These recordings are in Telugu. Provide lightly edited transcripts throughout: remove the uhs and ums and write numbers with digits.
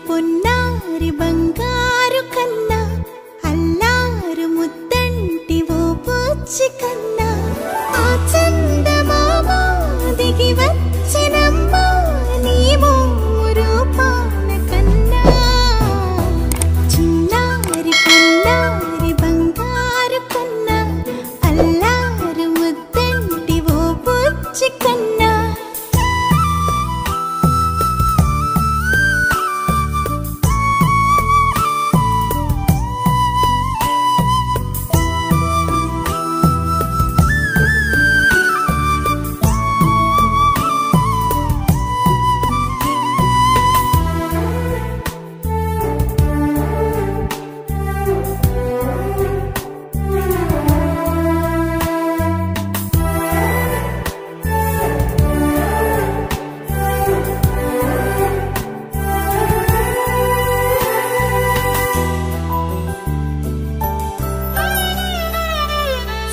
పొన్నారి బంగారు కన్నా అల్లారు ముద్దంటి ఓ బుచ్చి కన్నా ఆ చందమామ దిగి వచ్చినమ్మా నీ రూపాల కన్నా చిన్నారి పొన్నారి బంగారు కన్నా అల్లారు ముద్దంటి ఓ బుచ్చి కన్నా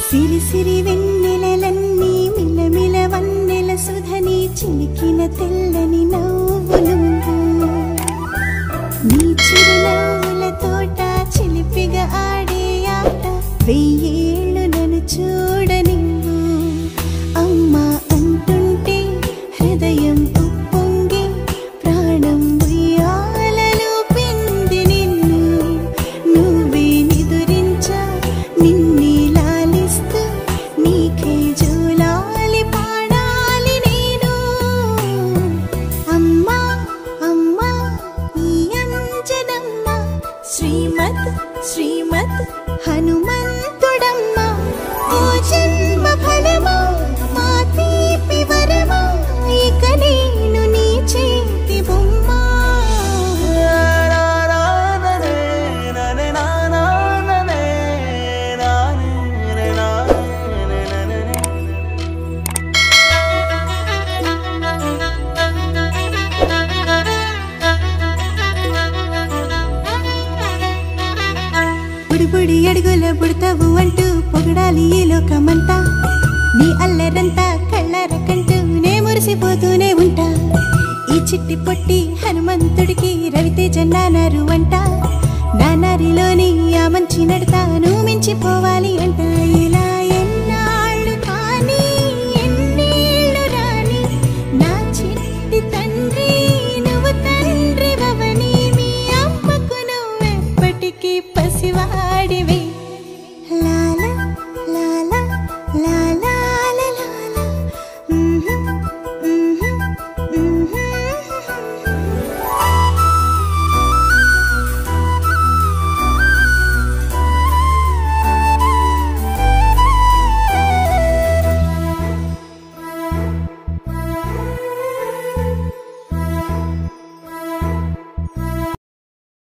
సిరి సిరి వెన్నెలలన్నీ మిలమిల వన్నెల సుధని చిలికిన తెల్లని నవ్వులు నీ చిరునవ్వుల తోట చిలిపిగా ఆడే ఆట వెయ్యేళ్ళు నన్ను చూడని అమ్మా అంటుంటే హృదయం ఉప్పొంగి ప్రాణం ఉయ్యాలలో పిండి నిన్ను నువ్వే నిదురించా నిన్నే నీకే జూలాలి పాడాలి నేను అమ్మా అమ్మా ఈ అంజనమ్మ శ్రీమత్ శ్రీమత్ హనుమంతుడమ్మ ఓ జన్మ ఫలమా మా తీపి వరమా ఇక నేను నీ చేతి బొమ్మ బుడి అడుగుల బుడతావు అంటూ పొగడాలి ఈ లోకమంతా నీ అల్లరంతా కళ్ళరకంటూ నే మురిసిపోతూనే ఉంటా ఈ చిట్టి పొట్టి హనుమంతుడికి రవితేజ నానారు అంట నానారిలోని ఆ మంచి నడతా నువ్వు మించిపోవాలి అంట ఇలా